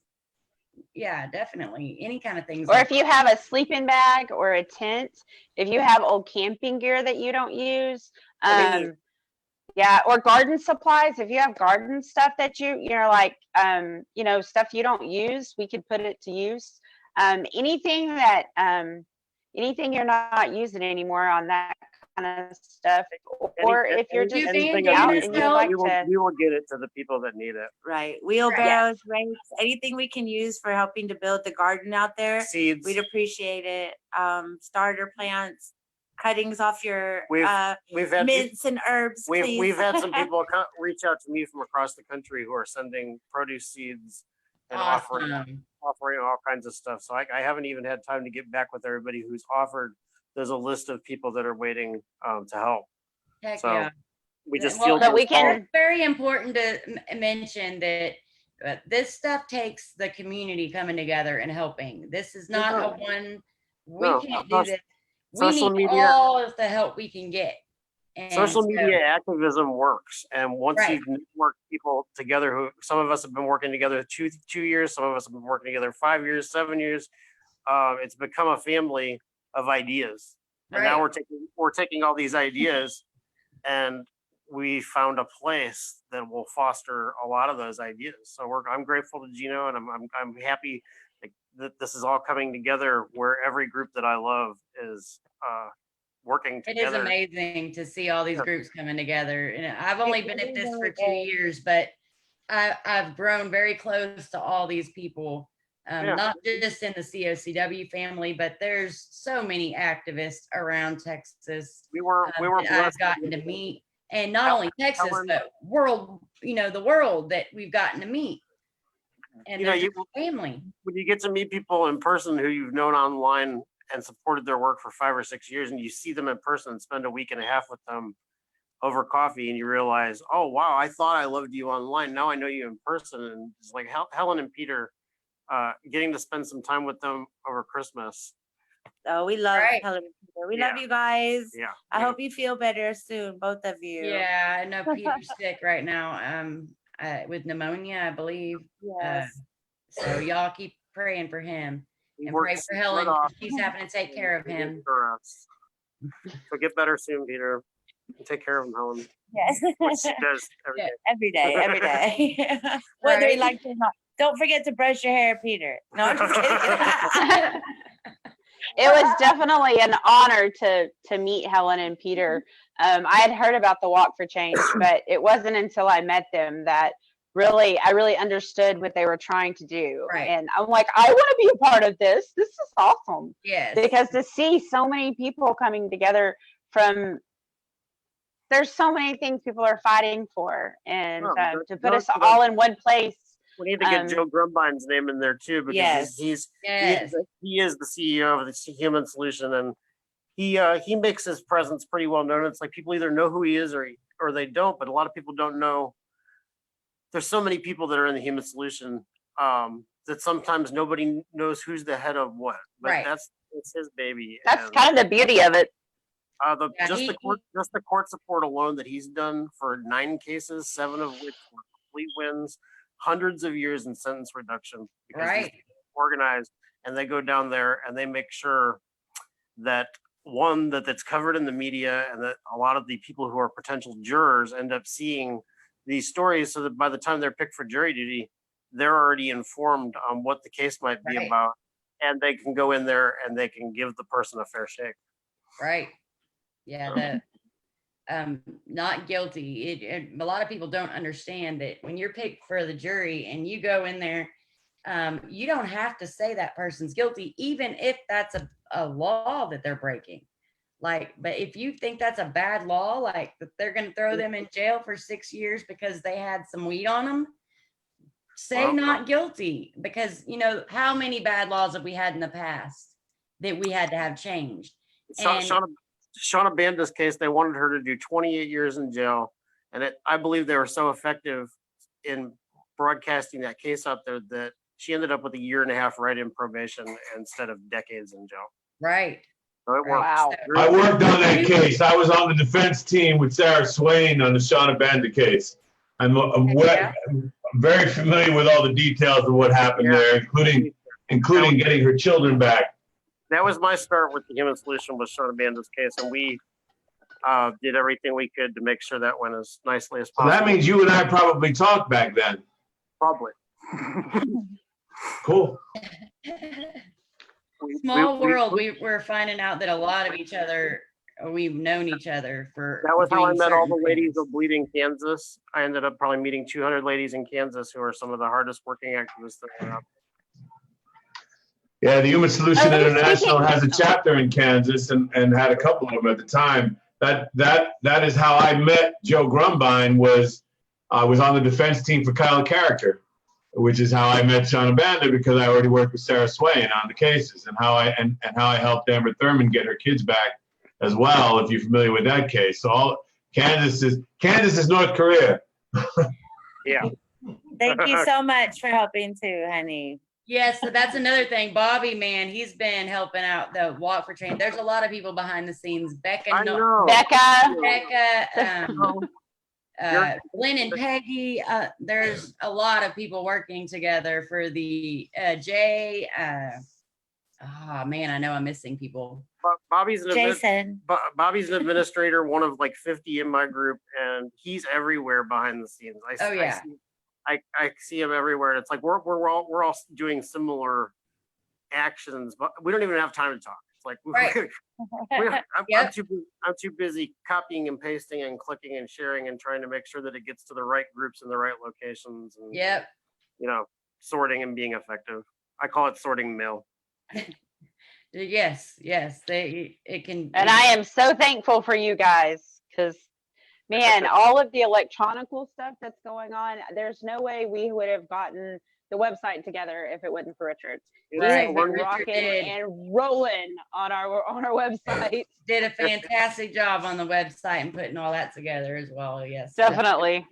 yeah, definitely any kind of things. Or if you have a sleeping bag or a tent, if you have old camping gear that you don't use, Please. Yeah, or garden supplies. If you have garden stuff that you're like, stuff you don't use, we could put it to use. Anything that, anything you're not using anymore on that kind of stuff, or if you're just anything out of use, and you'd like to. we will get it to the people that need it. Right. Wheelbarrows, rakes, anything we can use for helping to build the garden out there. Seeds. We'd appreciate it. Starter plants, cuttings off your We've had mints and herbs. we've had some people reach out to me from across the country who are sending produce seeds and offering all kinds of stuff. So I haven't even had time to get back with everybody who's offered. There's a list of people that are waiting to help. Heck So yeah. we just Well, feel that we can- It's very important to mention that this stuff takes the community coming together and helping. This is not a one, we No, can't do this. We social need media- all of the help we can get. And social so- media activism works, and once Right. you've networked people together, who some of us have been working together 2 years, some of us have been working together 5 years, 7 years. It's become a family of ideas, and now Right. we're taking all these ideas, and we found a place that will foster a lot of those ideas. So I'm grateful to Gino, and I'm happy that this is all coming together, where every group that I love is working It is together. amazing to see all these Yeah. groups coming together. And I've only been at this for 2 really is. years, but I've grown very close to all these people. Yeah. Not just in the COCW family, but there's so many activists around Texas We were that I've blessed. gotten to meet. And not Hel- only Texas, Helen- but the world that we've gotten to meet. And You know, they're you- just family. When you get to meet people in person who you've known online and supported their work for 5 or 6 years, and you see them in person and spend a week and a half with them over coffee, and you realize, oh wow, I thought I loved you online, now I know you in person. And it's like Helen and Peter, getting to spend some time with them over Christmas. Oh, we love Right. Helen. We Yeah. love you guys. Yeah. I hope you feel better soon, both of you. Yeah, I know Peter's sick right now with pneumonia, I believe. Yes. So y'all keep praying for him He and pray works for Helen. right off 'Cause she's having to take care of him. for us. So get better soon, Peter. And take care of him, Helen. Yes. Which she does every Yeah. day. Every day, every day. Whether he Right. likes it or not. Don't forget to brush your hair, Peter. No, I'm just kidding. It was definitely an honor to meet Helen and Peter. I had heard about the Walk for Change, but it wasn't until I met them that I really understood what they were trying to do. Right. And I'm like, I want to be a part of this. This is awesome. Yes. Because to see so many people coming together there's so many things people are fighting for, and Oh, to put us all in one place. We need to get Joe Grumbine's name in there too, because Yes. Yes. he is the CEO of the Human Solution, and he makes his presence pretty well known. It's like people either know who he is or they don't, but a lot of people don't know. There's so many people that are in the Human Solution that sometimes nobody knows who's the head of what. But Right. it's his baby. That's and, kind of the beauty of it. Yeah, just the court support alone that he's done for 9 cases, 7 of which were complete wins, hundreds of years in sentence reduction, because these Right. people are organized, and they go down there and they make sure that that's covered in the media, and that a lot of the people who are potential jurors end up seeing these stories, so that by the time they're picked for jury duty, they're already informed on what the case might be Right. about, and they can go in there and they can give the person a fair shake. Right. Yeah, not guilty. A lot of people don't understand that when you're picked for the jury and you go in there, you don't have to say that person's guilty, even if that's a law that they're breaking. But if you think that's a bad law, like that they're going to throw them in jail for 6 years because they had some weed on them, say Well, not guilty. Because how many bad laws have we had in the past that we had to have changed? And- Shauna Banda's case, they wanted her to do 28 years in jail, and I believe they were so effective in broadcasting that case out there that she ended up with a 1.5 years right in probation instead of decades in jail. Right. So it worked. Wow. I worked on that case. I was on the defense team with Sarah Swain on the Shauna Banda case. I'm very familiar with all the details of what happened there, including getting her children back. That was my start with the Human Solution, was Shauna Banda's case, and did everything we could to make sure that went as nicely as So possible. that means you and I probably talked back then. Probably. Cool. Small world. We're finding out that a lot of each other, we've known each other for. That was how I doing met all the certain ladies things. of Bleeding Kansas. I ended up probably meeting 200 ladies in Kansas who are some of the hardest working activists that are out Yeah, the Human Solution Oh, International speaking- has a chapter in Kansas and had a couple of them at the time. That is how I met Joe Grumbine. I was on the defense team for Kyle Character, which is how I met Shauna Banda, because I already worked with Sarah Swain on the cases, and how I helped Amber Thurman get her kids back as well, if you're familiar with that case. So Kansas is North Korea. Yeah. Thank you so much for helping too, honey. Yes, so that's another thing. Bobby, man, he's been helping out the Walk for Change. There's a lot of people behind the scenes. Becca, I know. Becca. Glenn and Peggy. There's a lot of people working together for the Jay. Man, I know I'm missing people. Bobby's an Jason. Bobby's an administrator, one of like 50 in my group, and he's everywhere behind the scenes. I see him everywhere, and it's like we're all doing similar actions, but we don't even have time to talk. It's like Right. I'm too busy copying and pasting and clicking and sharing and trying to make sure that it gets to the right groups in the right locations, and Yep. sorting and being effective. I call it sorting mail. Yes. It can. And I am so thankful for you guys, because man, all of the electronical stuff that's going on, there's no way we would have gotten the website together if it wasn't for Richard. Right, He's but been Richard rocking did. and rolling on our website. Did a fantastic job on the website and putting all that together as well. Yes. Definitely.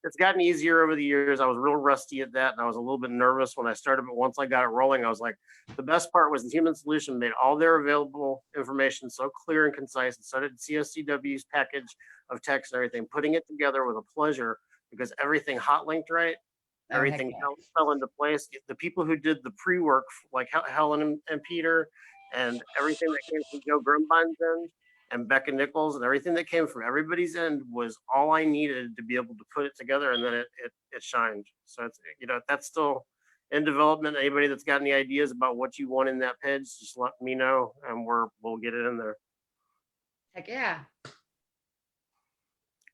It's gotten easier over the years. I was real rusty at that, and I was a little bit nervous when I started, but once I got it rolling, I was like, the best part was the Human Solution made all their available information so clear and concise, and so did COCW's package of text and everything, putting it together with a pleasure, because everything hot linked right, Oh, heck everything yeah. fell into place. The people who did the pre-work, like Helen and Peter, and everything that came from Joe Grumbine's end, and Becca Nichols, and everything that came from everybody's end was all I needed to be able to put it together, and then it shined. So it's that's still in development. Anybody that's got any ideas about what you want in that page, just let me know, and we'll get it in there. Heck yeah.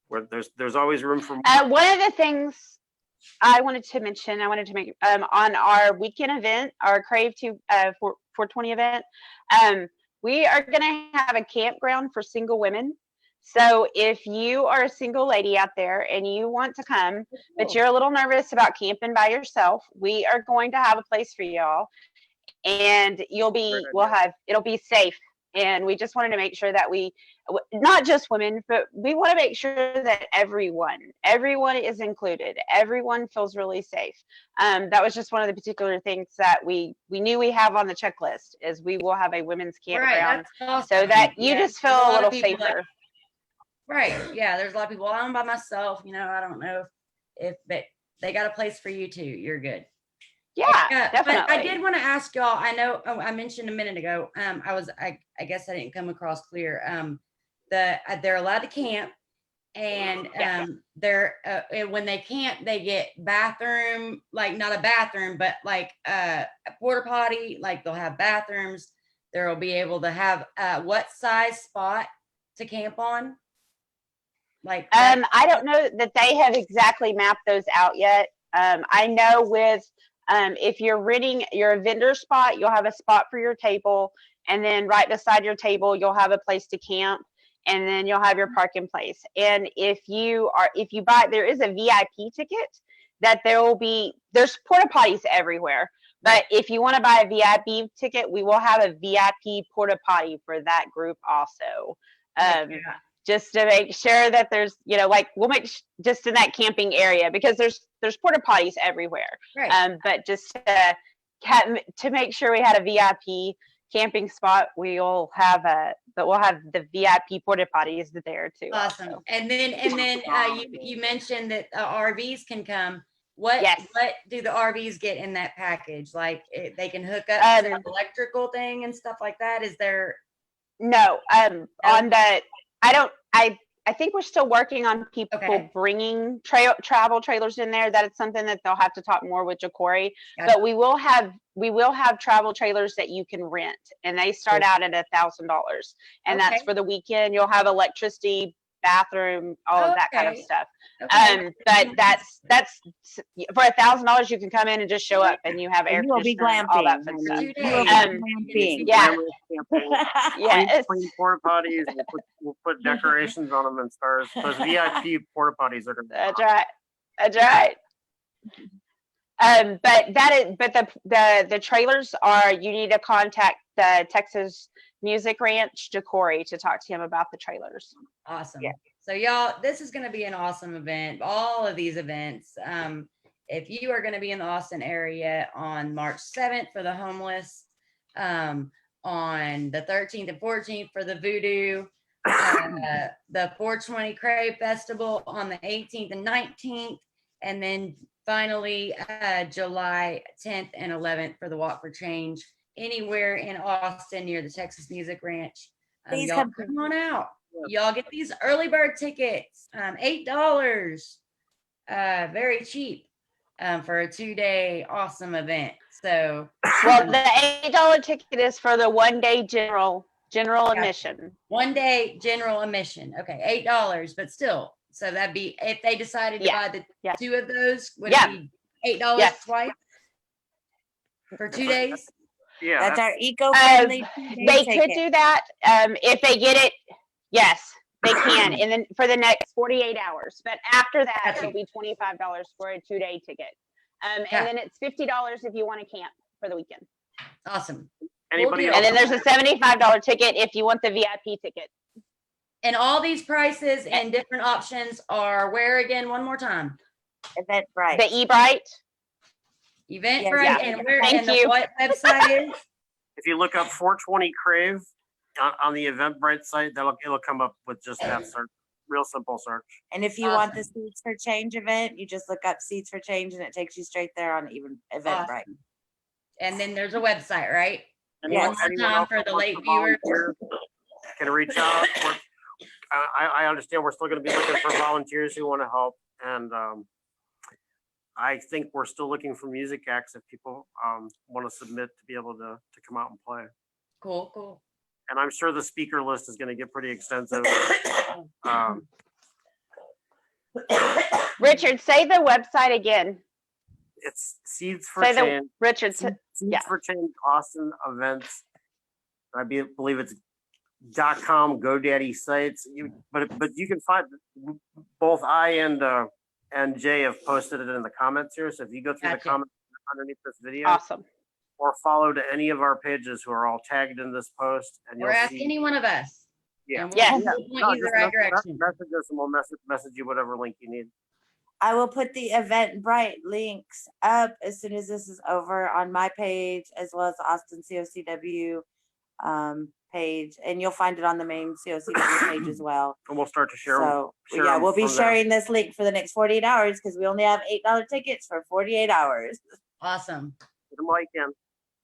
Where there's always room for more. One of the things I wanted to mention, on our weekend event, our Crave 420 event, we are going to have a campground for single women. So if you are a single lady out there and you want to come, but you're a little nervous about camping by yourself, we are going to have a place for y'all, and it'll be safe. And we just wanted to make sure that not just women, but we want to make sure that everyone is included. Everyone feels really safe. That was just one of the particular things that we knew we have on the checklist, is we will have a women's campground, Awesome. so that you just feel a little people safer. Right. Yeah. There's a lot of people. I'm by myself. I don't know if they got a place for you too. You're good. Yeah, But definitely. I did want to ask y'all. I know I mentioned a minute ago. I guess I didn't come across clear. They're allowed to camp, and they're when they camp, they get bathroom, like not a bathroom, but like a porta potty. Like they'll have bathrooms. They'll be able to have what size spot to camp on? Like I don't know that they have exactly mapped those out yet. I know with if you're renting your vendor spot, you'll have a spot for your table, and then right beside your table, you'll have a place to camp, and then you'll have your parking place. And if you buy, there is a VIP ticket that there's porta potties everywhere. But if you want to buy a VIP ticket, we will have a VIP porta potty for that group also. Just to make sure that there's, we'll make just in that camping area, because there's porta potties everywhere. Right. But just to make sure we had a VIP camping spot, we'll have the VIP porta potties there too. Awesome. Also. And then you mentioned that RVs can come. What do the RVs get in that package? Like they can hook up to the electrical thing and stuff like that? Is there? No, on the, I think we're still working on people Okay. bringing travel trailers in there. That is something that they'll have to talk more with Ja'Cory. Gotcha. But we will have travel trailers that you can rent, and they start out at $1,000, and that's Okay. for the weekend. You'll have electricity, bathroom, all of that kind of Okay. stuff. Okay. But that's for $1,000 you can come in and just show up, and you have air And you will be conditioning, all that glamping, fun honey. stuff. 2 You will days. be glamping. Yeah. Yes. Clean porta potties. We'll put decorations on them and stars. Those VIP porta potties are gonna. That's right. That's right. But the trailers are, you need to contact the Texas Music Ranch, Ja'Cory, to talk to him about the trailers. Awesome. Yeah. So y'all, this is going to be an awesome event. All of these events. If you are going to be in the Austin area on March 7th for the homeless, on the 13th and 14th for the Voodoo, the 420 Crave Festival on the 18th and 19th, and then finally July 10th and 11th for the Walk for Change, anywhere in Austin near the Texas Music Ranch. Please Y'all come. come on out. Y'all get these early bird tickets, $8, very cheap, for a 2-day awesome event. So, Well, the $8 ticket is for the 1-day general Gotcha. admission. 1-day general admission. Okay, $8, but still. So that'd be, if they decided to Yeah. buy the Yeah. 2 of those, would Yeah. it be $8 Yeah. twice for 2 days? Yeah. That's our eco-friendly. They could do that if they get it. Yes, they can. And then for the next 48 hours. But after that, Gotcha. it'll be $25 for a 2-day ticket. And Gotcha. then it's $50 if you want to camp for the weekend. Awesome. Anybody deal. else? And then there's a $75 ticket if you want the VIP ticket. And all these prices and different options are where again? One more time. Eventbrite. The Ebright. Eventbrite, Yeah. and where, Thank and the you. what website is? If you look up 420 Crave on the Eventbrite site, it'll come up with just that search. Real simple search. And if you want the Awesome. Seeds for Change event, you just look up Seeds for Change and it takes you straight there on even Eventbrite. Awesome. And then there's a website, right? Yes. One more Anyone time else for that the wants late to viewers. volunteer can reach out. I understand we're still going to be looking for volunteers who want to help, and I think we're still looking for music acts if people want to submit to be able to come out and play. Cool, cool. And I'm sure the speaker list is going to get pretty extensive. Richard, say the website again. It's Seeds for Say the Change. Richard. Seeds yeah. for Change Austin events. Believe it's .com GoDaddy sites. But you can find both I and Jay have posted it in the comments here. So if you go through Gotcha. the comments underneath this video, Awesome. or follow to any of our pages who are all tagged in this post, and Or you'll ask see. any one of us. Yeah. And Yes. we'll point you the right direction. Message us and we'll message you whatever link you need. I will put the Eventbrite links up as soon as this is over on my page, as well as the Austin COCW page, and you'll find it on the main COCW page as well. And we'll start to share. So share yeah, them we'll be from there. sharing this link for the next 48 hours because we only have $8 tickets for 48 hours. Awesome. Get them while you can.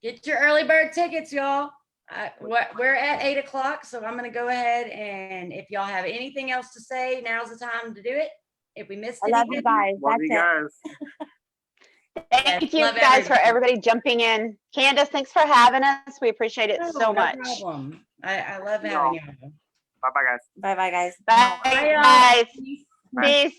Get your early bird tickets, y'all. We're at 8 o'clock, so I'm going to go ahead, and if y'all have anything else to say, now's the time to do it. If we missed I love you anything, guys. Love That's you it. guys. Thank you love guys for everybody. everybody jumping in. Candace, thanks for having us. We appreciate it No, so no much. problem. I love No. having you. Bye bye, guys. Bye bye, guys. Bye, Bye, y'all. guys. Peace. Peace.